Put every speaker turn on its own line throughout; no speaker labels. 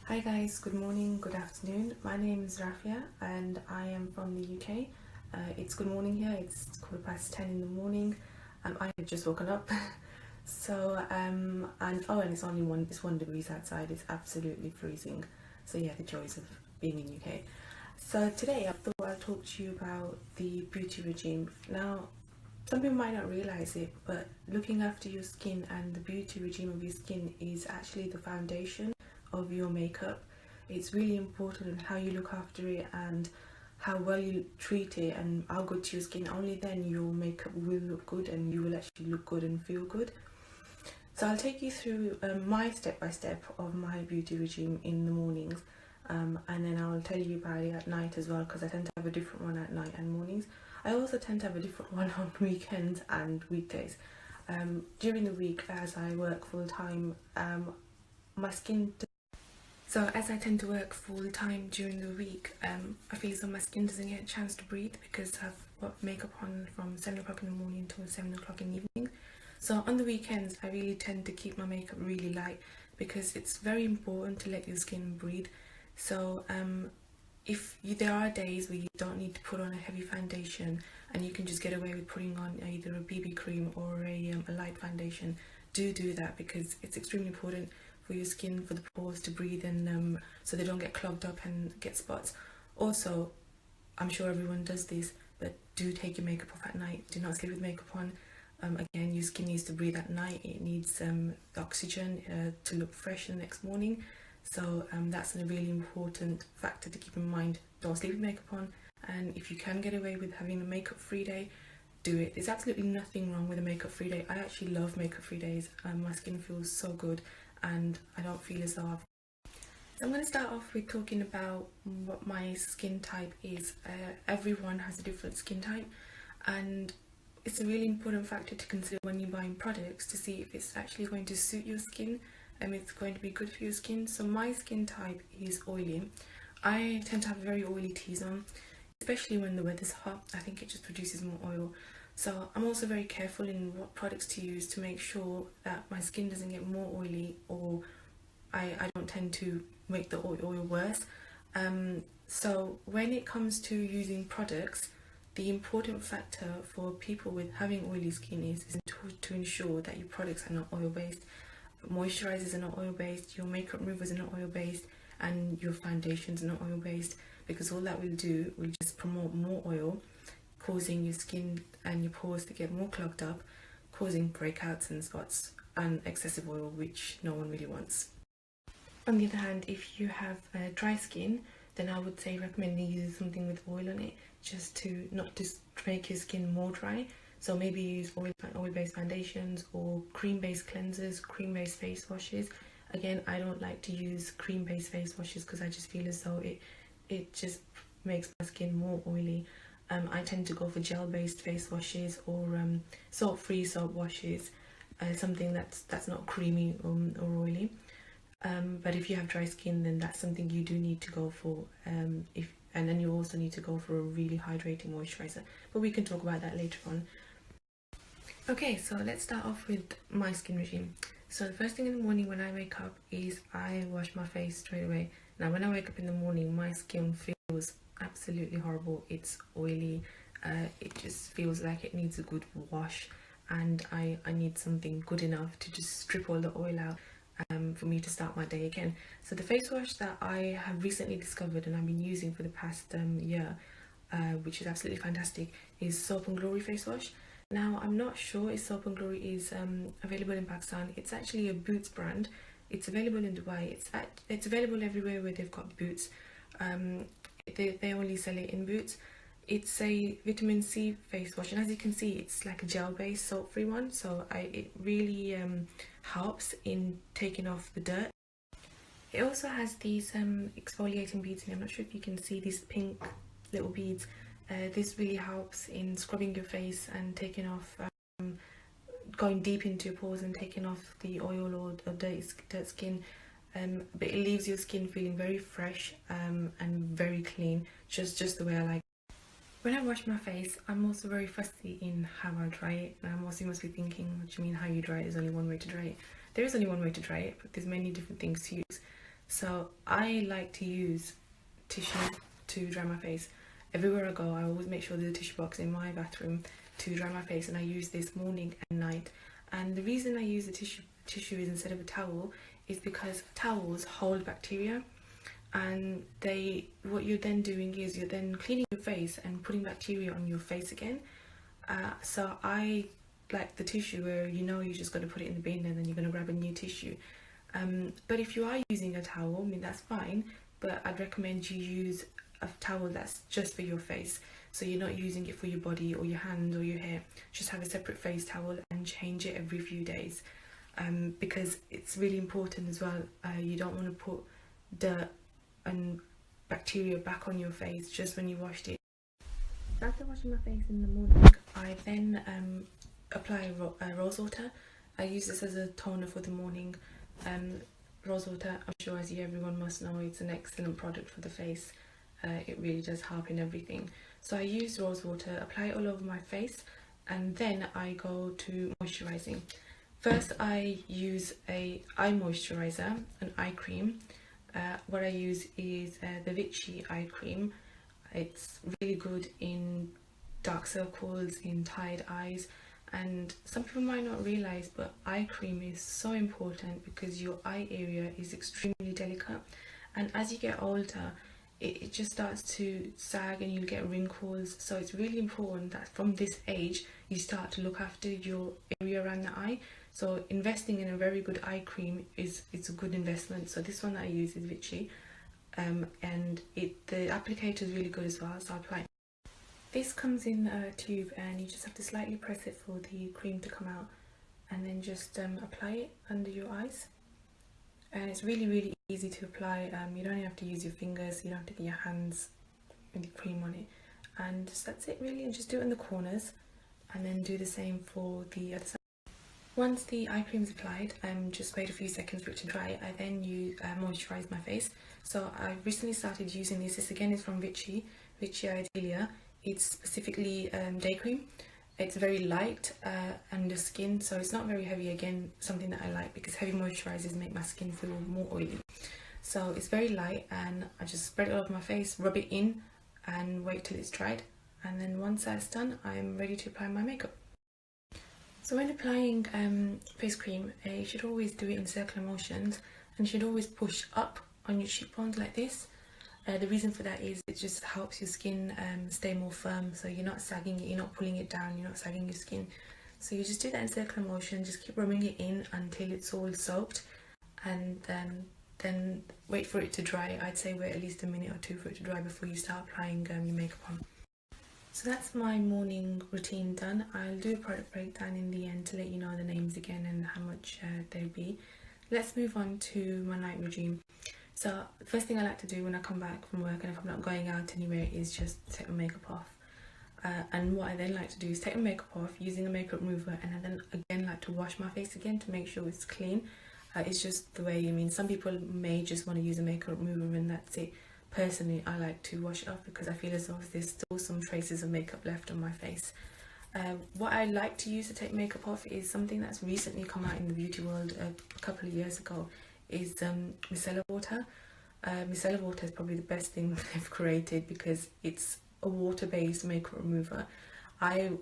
Hi guys, good morning, good afternoon. My name is Raafia and I am from the UK. It's good morning here, it's 10:15 in the morning. I have just woken up. And it's only it's 1 degrees outside, it's absolutely freezing. So yeah, the joys of being in UK. So today I thought I'd talk to you about the beauty regime. Now, some people might not realize it, but looking after your skin and the beauty regime of your skin is actually the foundation of your makeup. It's really important in how you look after it and how well you treat it and how good to your skin. Only then your makeup will look good and you will actually look good and feel good. So I'll take you through my step-by-step of my beauty regime in the mornings, and then I'll tell you about it at night as well, because I tend to have a different one at night and mornings. I also tend to have a different one on weekends and weekdays. During the week, as I work full-time, my skin... So as I tend to work full-time during the week, I feel as though my skin doesn't get a chance to breathe because I've got makeup on from 7 o'clock in the morning till 7 o'clock in the evening. So on the weekends, I really tend to keep my makeup really light because it's very important to let your skin breathe. So there are days where you don't need to put on a heavy foundation and you can just get away with putting on either a BB cream or a light foundation, do that, because it's extremely important for your skin, for the pores to breathe, and so they don't get clogged up and get spots. Also, I'm sure everyone does this, but do take your makeup off at night. Do not sleep with makeup on. Again, your skin needs to breathe at night. It needs the oxygen to look fresh the next morning. So that's a really important factor to keep in mind. Don't sleep with makeup on, and if you can get away with having a makeup free day, do it. There's absolutely nothing wrong with a makeup free day. I actually love makeup free days. My skin feels so good and I don't feel as though So I'm going to start off with talking about what my skin type is. Everyone has a different skin type, and it's a really important factor to consider when you're buying products to see if it's actually going to suit your skin and it's going to be good for your skin. So my skin type is oily. I tend to have very oily T-zone, especially when the weather's hot. I think it just produces more oil. So I'm also very careful in what products to use to make sure that my skin doesn't get more oily, or I don't tend to make the oil worse. So when it comes to using products, the important factor for people with having oily skin is to ensure that your products are not oil-based, moisturizers are not oil-based, your makeup removers are not oil-based, and your foundations are not oil-based, because all that will do will just promote more oil, causing your skin and your pores to get more clogged up, causing breakouts and spots and excessive oil, which no one really wants. On the other hand, if you have dry skin, then I would say recommend using something with oil on it, just to not just make your skin more dry. So maybe use oil-based foundations or cream-based cleansers, cream-based face washes. Again, I don't like to use cream-based face washes because I just feel as though it just makes my skin more oily. I tend to go for gel-based face washes or salt-free soap washes, something that's not creamy or oily. But if you have dry skin, then that's something you do need to go for. And then you also need to go for a really hydrating moisturizer. But we can talk about that later on. Okay, so let's start off with my skin regime. So the first thing in the morning when I wake up is I wash my face straight away. Now when I wake up in the morning, my skin feels absolutely horrible. It's oily. It just feels like it needs a good wash, and I need something good enough to just strip all the oil out for me to start my day again. So the face wash that I have recently discovered and I've been using for the past year, which is absolutely fantastic, is Soap and Glory face wash. Now I'm not sure if Soap and Glory is available in Pakistan. It's actually a Boots brand. It's available in Dubai. It's available everywhere where they've got Boots. They only sell it in Boots. It's a vitamin C face wash, and as you can see, it's like a gel-based, salt-free one. So it really helps in taking off the dirt. It also has these exfoliating beads in it. I'm not sure if you can see these pink little beads. This really helps in scrubbing your face and taking off, going deep into your pores and taking off the oil or dirt skin. But it leaves your skin feeling very fresh and very clean, just the way I like. When I wash my face, I'm also very fussy in how I dry it. Now, you must be thinking, what do you mean how you dry it? There's only one way to dry it. There is only one way to dry it, but there's many different things to use. So I like to use tissue to dry my face. Everywhere I go, I always make sure there's a tissue box in my bathroom to dry my face, and I use this morning and night. And the reason I use the tissue is instead of a towel is because towels hold bacteria, and what you're then doing is you're then cleaning your face and putting bacteria on your face again. So I like the tissue where you're just going to put it in the bin and then you're going to grab a new tissue. But if you are using a towel, I mean, that's fine, but I'd recommend you use a towel that's just for your face, so you're not using it for your body or your hands or your hair. Just have a separate face towel and change it every few days, because it's really important as well. You don't want to put dirt and bacteria back on your face just when you washed it. After washing my face in the morning, I then apply rose water. I use this as a toner for the morning. Rose water, I'm sure as everyone must know, it's an excellent product for the face. It really does help in everything. So I use rose water, apply it all over my face, and then I go to moisturising. First I use a eye moisturiser, an eye cream. What I use is the Vichy eye cream. It's really good in dark circles, in tired eyes, and some people might not realise, but eye cream is so important because your eye area is extremely delicate, and as you get older it just starts to sag and you'll get wrinkles. So it's really important that from this age you start to look after your area around the eye. So investing in a very good eye cream it's a good investment. So this one that I use is Vichy, and the applicator is really good as well, so I apply it. This comes in a tube and you just have to slightly press it for the cream to come out, and then just apply it under your eyes. And it's really easy to apply. You don't have to use your fingers, you don't have to get your hands with the cream on it, and that's it really. And just do it in the corners and then do the same for the other side. Once the eye cream is applied, just wait a few seconds for it to dry. I then moisturise my face. So I recently started using this. This again is from Vichy Idealia. It's specifically day cream. It's very light on the skin, so it's not very heavy. Again, something that I like because heavy moisturisers make my skin feel more oily. So it's very light, and I just spread it all over my face, rub it in, and wait till it's dried. And then once that's done, I'm ready to apply my makeup. So when applying face cream, you should always do it in circular motions, and you should always push up on your cheekbones like this. The reason for that is it just helps your skin stay more firm, so you're not sagging it, you're not pulling it down, you're not sagging your skin. So you just do that in circular motion, just keep rubbing it in until it's all soaked, and then wait for it to dry. I'd say wait at least a minute or two for it to dry before you start applying your makeup on. So that's my morning routine done. I'll do a product breakdown in the end to let you know the names again and how much they'll be. Let's move on to my night regime. So the first thing I like to do when I come back from work, and if I'm not going out anywhere, is just take my makeup off. And what I then like to do is take my makeup off using a makeup remover, and I then again like to wash my face again to make sure it's clean. It's just the way, some people may just want to use a makeup remover and that's it. Personally, I like to wash it off because I feel as though there's still some traces of makeup left on my face. What I like to use to take makeup off is something that's recently come out in the beauty world a couple of years ago. Is micellar water. Micellar water is probably the best thing they've created because it's a water-based makeup remover. I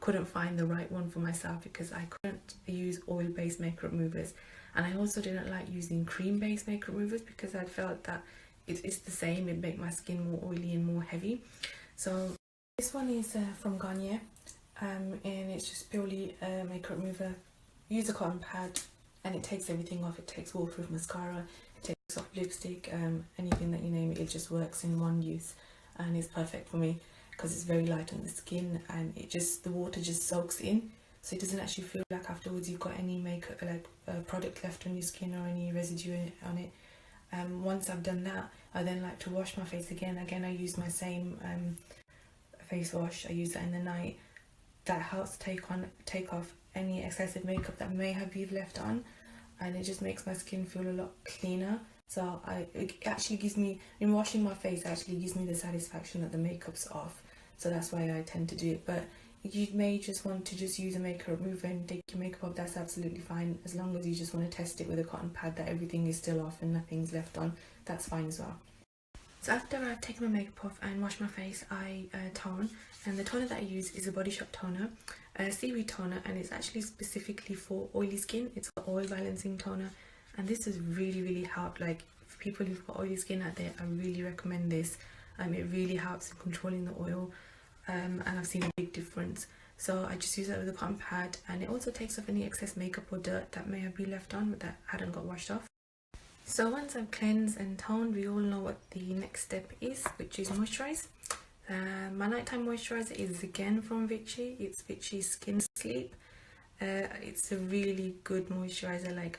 couldn't find the right one for myself because I couldn't use oil-based makeup removers, and I also didn't like using cream-based makeup removers because I felt that it's the same, it'd make my skin more oily and more heavy. So this one is from Garnier, and it's just purely a makeup remover. Use a cotton pad and it takes everything off. It takes waterproof mascara, it takes off lipstick, anything that you name it just works in one use, and it's perfect for me because it's very light on the skin, and the water just soaks in, so it doesn't actually feel like afterwards you've got any makeup product left on your skin or any residue on it. Once I've done that, I then like to wash my face again. I use my same face wash. I use that in the night. That helps take off any excessive makeup that may have been left on, and it just makes my skin feel a lot cleaner. So it actually gives me, in washing my face, it actually gives me the satisfaction that the makeup's off. So that's why I tend to do it. But you may just want to just use a makeup remover and take your makeup off. That's absolutely fine, as long as you just want to test it with a cotton pad that everything is still off and nothing's left on. That's fine as well. So after I've taken my makeup off and washed my face, I tone, and the toner that I use is a Body Shop toner, a seaweed toner, and it's actually specifically for oily skin. It's an oil balancing toner, and this has really helped. Like, for people who've got oily skin out there, I really recommend this. It really helps in controlling the oil, and I've seen a big difference. So I just use that with a cotton pad, and it also takes off any excess makeup or dirt that may have been left on that hadn't got washed off. So once I've cleansed and toned, we all know what the next step is, which is moisturize. My nighttime moisturizer is again from Vichy. It's Vichy Skin Sleep. It's a really good moisturizer. Like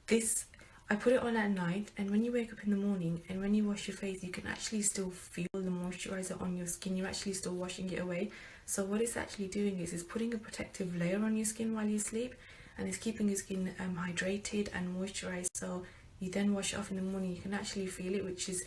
this, I put it on at night, and when you wake up in the morning and when you wash your face, you can actually still feel the moisturizer on your skin. You're actually still washing it away. So what it's actually doing is it's putting a protective layer on your skin while you sleep, and it's keeping your skin hydrated and moisturized. So you then wash it off in the morning, you can actually feel it, which is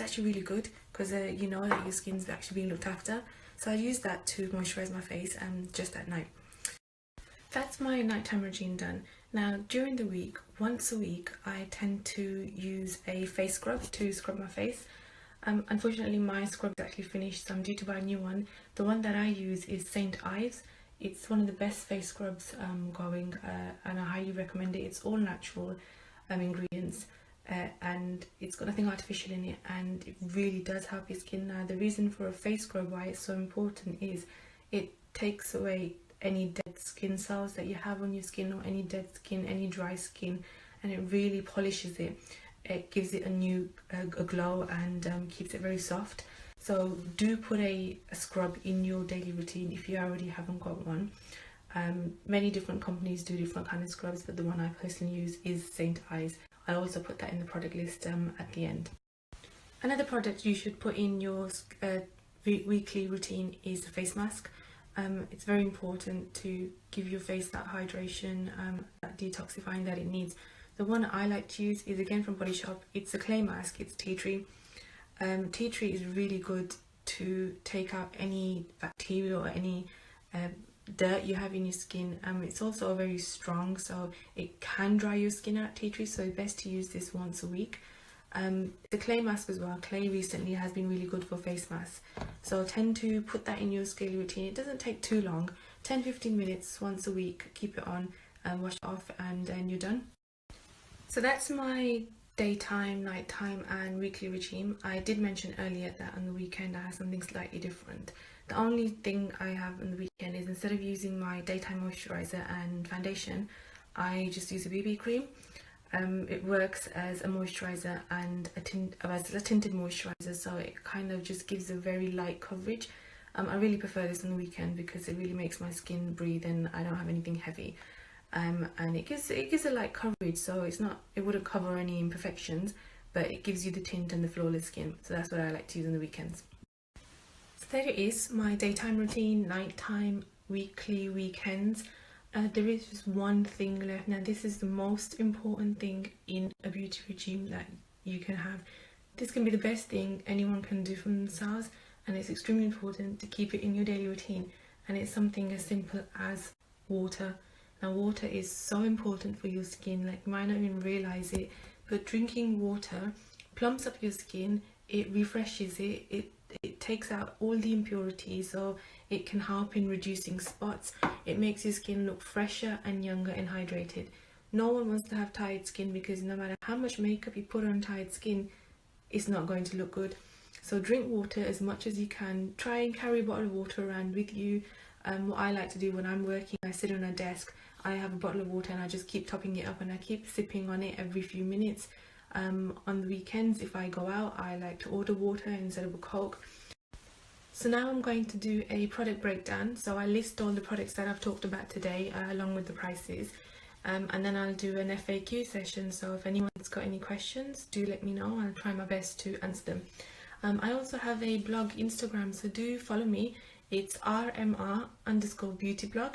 actually really good, because you know that your skin's actually being looked after. So I use that to moisturize my face just at night. That's my nighttime routine done. Now during the week, once a week, I tend to use a face scrub to scrub my face. Unfortunately my scrub's actually finished, so I'm due to buy a new one. The one that I use is St. Ives. It's one of the best face scrubs going, and I highly recommend it. It's all natural ingredients, and it's got nothing artificial in it, and it really does help your skin. Now the reason for a face scrub, why it's so important, is it takes away any dead skin cells that you have on your skin, or any dead skin, any dry skin, and it really polishes it. It gives it a new a glow, and keeps it very soft. So do put a scrub in your daily routine if you already haven't got one. Many different companies do different kind of scrubs, but the one I personally use is St. Ives. I'll also put that in the product list at the end. Another product you should put in your weekly routine is a face mask. It's very important to give your face that hydration, that detoxifying that it needs. The one I like to use is again from Body Shop. It's a clay mask. It's tea tree. Tea tree is really good to take out any bacteria or any dirt you have in your skin. It's also very strong, so it can dry your skin out, tea tree, so best to use this once a week. The clay mask as well. Clay recently has been really good for face masks, so tend to put that in your daily routine. It doesn't take too long, 10-15 minutes once a week. Keep it on and wash it off, and then you're done. So that's my daytime, nighttime and weekly routine. I did mention earlier that on the weekend I have something slightly different. The only thing I have on the weekend is, instead of using my daytime moisturizer and foundation, I just use a BB cream. It works as a moisturizer and as a tinted moisturizer, so it kind of just gives a very light coverage. I really prefer this on the weekend because it really makes my skin breathe and I don't have anything heavy. And it gives a light coverage, so it wouldn't cover any imperfections, but it gives you the tint and the flawless skin. So that's what I like to use on the weekends. So there it is, my daytime routine, nighttime, weekly, weekends. There is just one thing left. Now this is the most important thing in a beauty regime that you can have. This can be the best thing anyone can do for themselves, and it's extremely important to keep it in your daily routine, and it's something as simple as water. Now water is so important for your skin, like you might not even realize it, but drinking water plumps up your skin, it refreshes it, it takes out all the impurities, so it can help in reducing spots. It makes your skin look fresher and younger and hydrated. No one wants to have tired skin, because no matter how much makeup you put on tired skin, it's not going to look good. So drink water as much as you can. Try and carry a bottle of water around with you. What I like to do when I'm working, I sit on a desk, I have a bottle of water and I just keep topping it up, and I keep sipping on it every few minutes. On the weekends, if I go out, I like to order water instead of a Coke. So now I'm going to do a product breakdown. So I list all the products that I've talked about today, along with the prices, and then I'll do an FAQ session. So if anyone's got any questions, do let me know. I'll try my best to answer them. I also have a blog, Instagram, so do follow me. It's rmr_beauty blog.